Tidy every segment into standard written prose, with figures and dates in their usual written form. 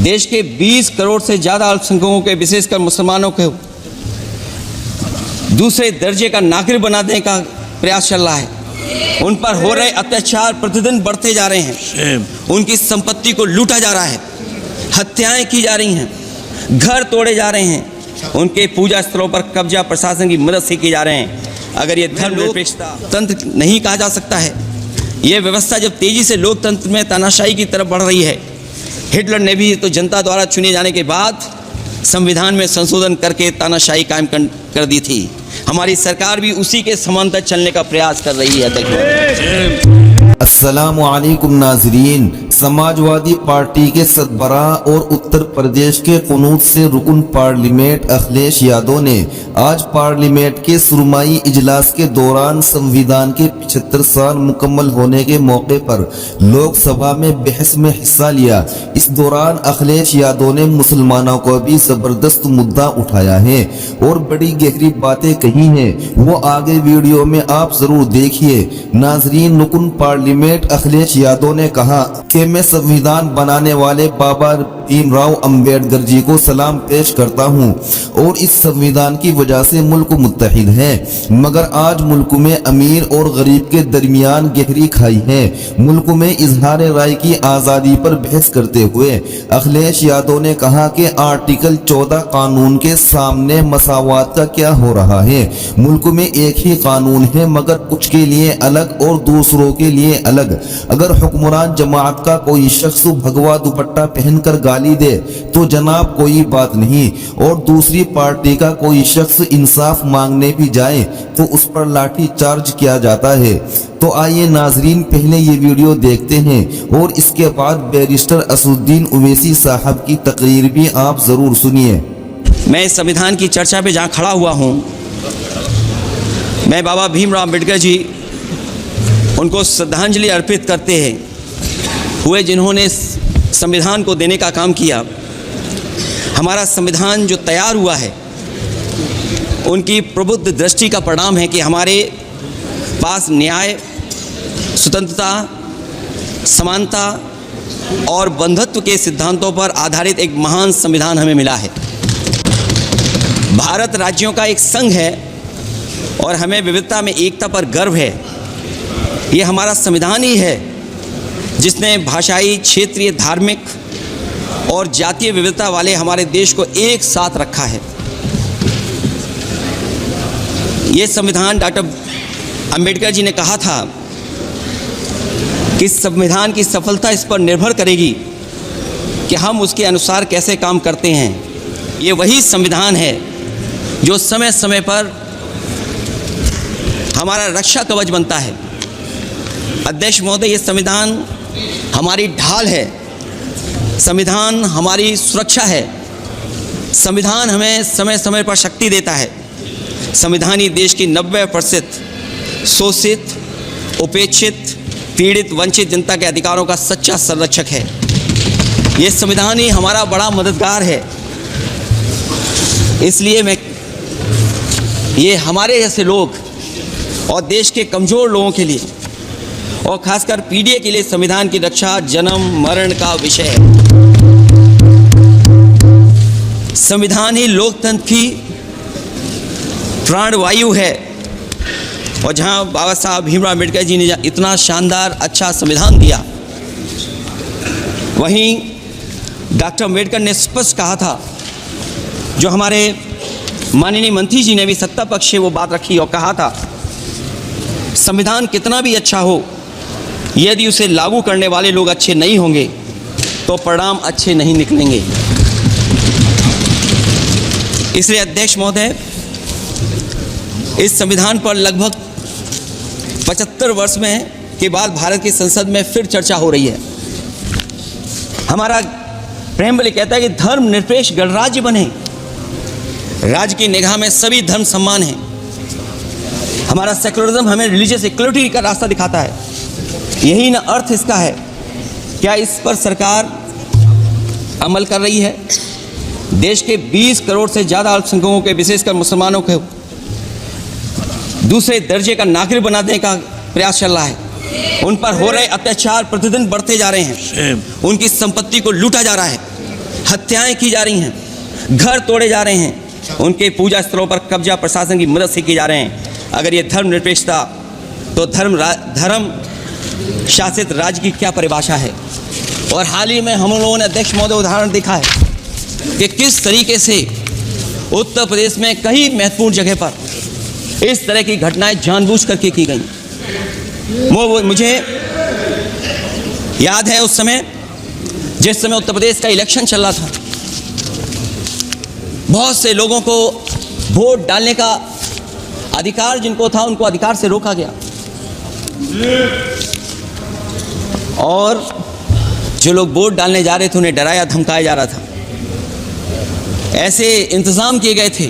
देश के 20 करोड़ से ज़्यादा अल्पसंख्यकों के, विशेषकर मुसलमानों को दूसरे दर्जे का नागरिक बना देने का प्रयास चल रहा है। उन पर हो रहे अत्याचार प्रतिदिन बढ़ते जा रहे हैं। उनकी संपत्ति को लूटा जा रहा है, हत्याएं की जा रही हैं, घर तोड़े जा रहे हैं, उनके पूजा स्थलों पर कब्जा प्रशासन की मदद से किए जा रहे हैं। अगर ये धर्मनिरपेक्षता तंत्र नहीं कहा जा सकता है। ये व्यवस्था जब तेजी से लोकतंत्र में तानाशाही की तरफ बढ़ रही है, हिटलर ने भी तो जनता द्वारा चुने जाने के बाद संविधान में संशोधन करके तानाशाही कायम कर दी थी। हमारी सरकार भी उसी के समांतर चलने का प्रयास कर रही है। अस्सलामु अलैकुम नाज़रीन। समाजवादी पार्टी के सरबराह और उत्तर प्रदेश के कुनूत से रुकन पार्लियामेंट अखिलेश यादव ने आज पार्लियामेंट के सुरमाई इजलास के दौरान संविधान के 75 साल मुकम्मल होने के मौके पर लोकसभा में बहस में हिस्सा लिया। इस दौरान अखिलेश यादव ने मुसलमानों को भी जबरदस्त मुद्दा उठाया है और बड़ी गहरी बातें कही हैं। वो आगे वीडियो में आप जरूर देखिए। नाजरीन, रुकन पार्लियामेंट अखिलेश यादव ने कहा कि मैं संविधान बनाने वाले बाबा भीमराव अंबेडकर जी को सलाम पेश करता हूं और इस संविधान की वजह से मुल्क मुत्तहिद है, मगर आज मुल्क में अमीर और गरीब के दरमियान गहरी खाई है। मुल्क में इजहार राय की आज़ादी पर बहस करते हुए अखिलेश यादव ने कहा कि आर्टिकल 14 कानून के सामने मसावात का क्या हो रहा है। मुल्क में एक ही कानून है, मगर कुछ के लिए अलग और दूसरों के लिए अलग। अगर हुक्मरान जमात का कोई शख्स भगवा दुपट्टा पहनकर गाली दे तो जनाब कोई बात नहीं, और दूसरी पार्टी का कोई शख्स इंसाफ मांगने भी जाए तो उस पर लाठी चार्ज किया जाता है। तो आइए नाजरीन, पहले ये वीडियो देखते हैं और इसके बाद बैरिस्टर असदुद्दीन ओवैसी साहब की तकरीर भी आप जरूर सुनिए। मैं इस संविधान की चर्चा पे जहाँ खड़ा हुआ हूँ, मैं बाबा भीमराव अंबेडकर जी उनको श्रद्धांजलि अर्पित करते हुए जिन्होंने संविधान को देने का काम किया। हमारा संविधान जो तैयार हुआ है, उनकी प्रबुद्ध दृष्टि का परिणाम है कि हमारे पास न्याय, स्वतंत्रता, समानता और बंधुत्व के सिद्धांतों पर आधारित एक महान संविधान हमें मिला है। भारत राज्यों का एक संघ है और हमें विविधता में एकता पर गर्व है। ये हमारा संविधान ही है जिसने भाषाई, क्षेत्रीय, धार्मिक और जातीय विविधता वाले हमारे देश को एक साथ रखा है। ये संविधान डॉक्टर अंबेडकर जी ने कहा था कि संविधान की सफलता इस पर निर्भर करेगी कि हम उसके अनुसार कैसे काम करते हैं। ये वही संविधान है जो समय समय पर हमारा रक्षा कवच बनता है। अध्यक्ष महोदय, ये संविधान हमारी ढाल है, संविधान हमारी सुरक्षा है, संविधान हमें समय समय पर शक्ति देता है। संविधान ही देश की 90% शोषित, उपेक्षित, पीड़ित, वंचित जनता के अधिकारों का सच्चा संरक्षक है। ये संविधान ही हमारा बड़ा मददगार है। इसलिए ये हमारे जैसे लोग और देश के कमज़ोर लोगों के लिए और खासकर पीढ़ी के लिए संविधान की रक्षा जन्म मरण का विषय है। संविधान ही लोकतंत्र की प्राणवायु है और जहां बाबा साहब भीमराव अम्बेडकर जी ने इतना शानदार अच्छा संविधान दिया, वहीं डॉक्टर अम्बेडकर ने स्पष्ट कहा था, जो हमारे माननीय मंत्री जी ने भी सत्ता पक्ष से वो बात रखी और कहा था, संविधान कितना भी अच्छा हो, यदि उसे लागू करने वाले लोग अच्छे नहीं होंगे तो परिणाम अच्छे नहीं निकलेंगे। इसलिए अध्यक्ष महोदय, इस संविधान पर लगभग 75 वर्ष में के बाद भारत की संसद में फिर चर्चा हो रही है। हमारा प्रेमबल कहता है कि धर्म निरपेक्ष गणराज्य बने, राज्य की निगाह में सभी धर्म समान हैं। हमारा सेकुलरिज्म हमें रिलीजियस इक्वलिटी का रास्ता दिखाता है। यही ना अर्थ इसका है। क्या इस पर सरकार अमल कर रही है? देश के 20 करोड़ से ज़्यादा अल्पसंख्यकों के, विशेषकर मुसलमानों को दूसरे दर्जे का नागरिक बना देने का प्रयास चल रहा है। उन पर हो रहे अत्याचार प्रतिदिन बढ़ते जा रहे हैं। उनकी संपत्ति को लूटा जा रहा है, हत्याएं की जा रही हैं, घर तोड़े जा रहे हैं, उनके पूजा स्थलों पर कब्जा प्रशासन की मदद से किए जा रहे हैं। अगर ये धर्मनिरपेक्षता तो धर्म शासित राज्य की क्या परिभाषा है। और हाल ही में हम लोगों ने अध्यक्ष महोदय उदाहरण देखा है कि किस तरीके से उत्तर प्रदेश में कई महत्वपूर्ण जगह पर इस तरह की घटनाएं जानबूझ करके की गई। मुझे याद है उस समय जिस समय उत्तर प्रदेश का इलेक्शन चल रहा था, बहुत से लोगों को वोट डालने का अधिकार जिनको था उनको अधिकार से रोका गया और जो लोग वोट डालने जा रहे थे उन्हें डराया धमकाया जा रहा था। ऐसे इंतजाम किए गए थे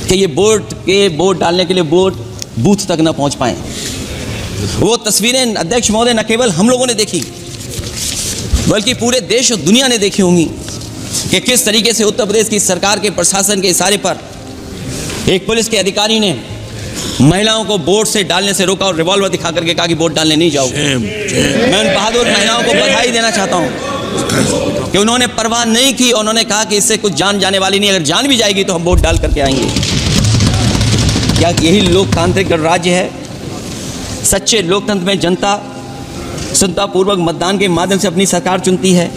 कि ये वोट डालने के लिए वोट बूथ तक न पहुंच पाए। वो तस्वीरें अध्यक्ष महोदय न केवल हम लोगों ने देखी बल्कि पूरे देश और दुनिया ने देखी होंगी कि किस तरीके से उत्तर प्रदेश की सरकार के प्रशासन के इशारे पर एक पुलिस के अधिकारी ने महिलाओं को वोट से डालने से रोका और रिवॉल्वर दिखा करके कहा कि वोट डालने नहीं जाओ। मैं उन बहादुर महिलाओं को बधाई देना चाहता हूं कि उन्होंने परवाह नहीं की। उन्होंने कहा कि इससे कुछ जान जाने वाली नहीं, अगर जान भी जाएगी तो हम वोट डाल करके आएंगे। क्या यही लोकतांत्रिक गणराज्य है? सच्चे लोकतंत्र में जनता संतापूर्वक मतदान के माध्यम से अपनी सरकार चुनती है।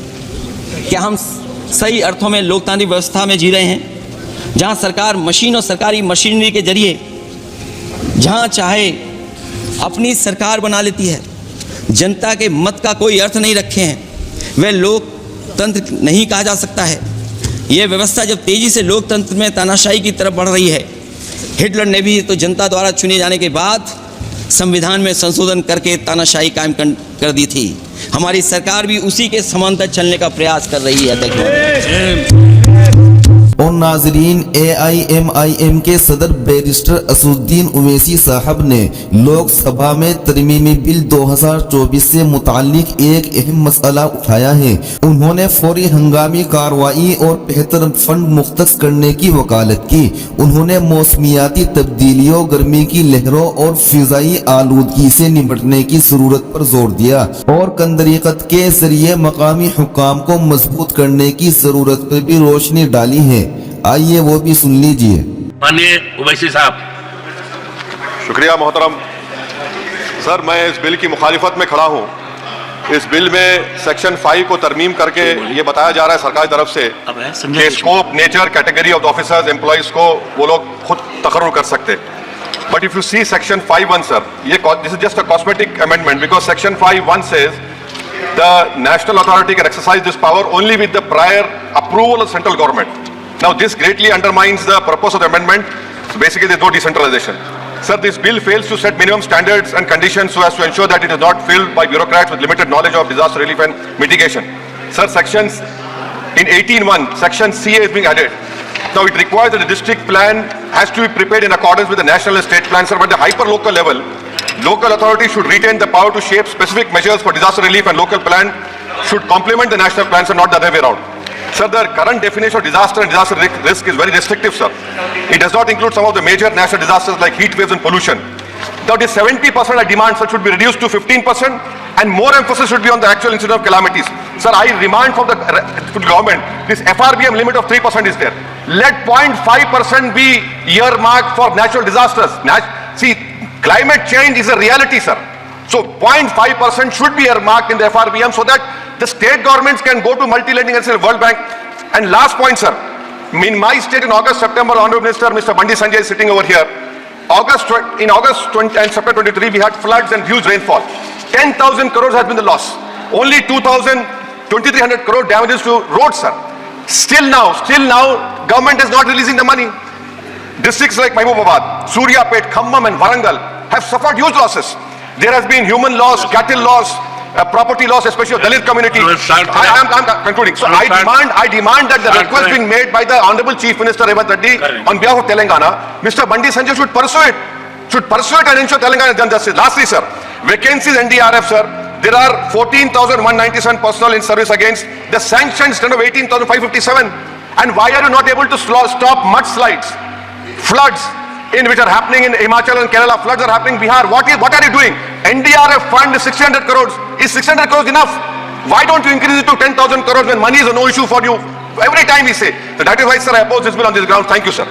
क्या हम सही अर्थों में लोकतांत्रिक व्यवस्था में जी रहे हैं जहां सरकार मशीन और सरकारी मशीनरी के जरिए जहां चाहे अपनी सरकार बना लेती है, जनता के मत का कोई अर्थ नहीं रखे हैं, वह लोकतंत्र नहीं कहा जा सकता है। यह व्यवस्था जब तेजी से लोकतंत्र में तानाशाही की तरफ बढ़ रही है, हिटलर ने भी तो जनता द्वारा चुने जाने के बाद संविधान में संशोधन करके तानाशाही कायम कर दी थी। हमारी सरकार भी उसी के समांतर चलने का प्रयास कर रही है। और नाजरीन, AIMIM के सदर बैरिस्टर असुद्दीन उवैसी साहब ने लोकसभा में तरमीमी बिल 2024 से मुताल्लिक एक अहम मसला उठाया है। उन्होंने फौरी हंगामी कार्रवाई और बेहतर फंड मुख्तस करने की वकालत की। उन्होंने मौसमियाती तब्दीलियों, गर्मी की लहरों और फिजाई आलूदगी से निपटने की जरूरत पर जोर दिया और कंदरीकत के जरिए मकामी हुक्काम को मजबूत करने की जरूरत पर भी रोशनी डाली है। आइए वो भी सुन लीजिए। माननीय उवैसी साहब। शुक्रिया मोहतरम सर, मैं इस बिल की मुखालिफत में खड़ा हूँ। इस बिल में सेक्शन 5 को तरमीम करके ये बताया जा रहा है सरकार की तरफ से कि scope, nature, category of officers, employees को वो लोग खुद तकर्रुर कर सकते। But if you see section 5(1) sir, this is just a cosmetic amendment because section 5(1) says the national authority can exercise this power only with the prior approval of central government. Now this greatly undermines the purpose of the amendment. So basically there's no decentralization. Sir, this bill fails to set minimum standards and conditions so as to ensure that it is not filled by bureaucrats with limited knowledge of disaster relief and mitigation. Sir, sections in 18(1) section CA is being added. Now it requires that the district plan has to be prepared in accordance with the national and state plans. Sir, but at the hyper-local level, local authorities should retain the power to shape specific measures for disaster relief, and local plan should complement the national plans and not the other way around. Sir, the current definition of disaster and disaster risk is very restrictive, sir. It does not include some of the major national disasters like heat waves and pollution. Now this 70% I demand, sir, should be reduced to 15%, and more emphasis should be on the actual incident of calamities. Sir, I demand from the government, this FRBM limit of 3% is there. Let 0.5% be earmarked for natural disasters. See, climate change is a reality, sir. So 0.5% should be earmarked in the FRBM so that the state governments can go to multi-lending and say World Bank. And last point, sir, in my state in August, September, Honorable Minister Mr. Bandi Sanjay is sitting over here. In August 20 and September 23, we had floods and huge rainfall. 10,000 crores has been the loss. Only 2,300 crore damages to roads, sir. Still now, government is not releasing the money. Districts like Mahbubabad, Suryapet, Khammam and Warangal have suffered huge losses. There has been human loss, cattle loss, property loss, especially of Dalit community. I'm concluding. So I demand that the request being made by the Honorable Chief Minister Revanth Reddy on behalf of Telangana, Mr. Bandi Sanjay should pursue it and ensure Telangana is done justice. Lastly, sir, vacancies NDRF, sir. There are 14,197 personnel in service against the sanctioned strength of 18,557. And why are you not able to stop mudslides? Floods which are happening in Himachal and Kerala, floods are happening in Bihar. What are you doing? NDRF fund is 600 crores. Is 600 crores enough? Why don't you increase it to 10,000 crores when money is a no issue for you? Every time we say. So that is why, sir, I oppose this bill on this ground. Thank you, sir.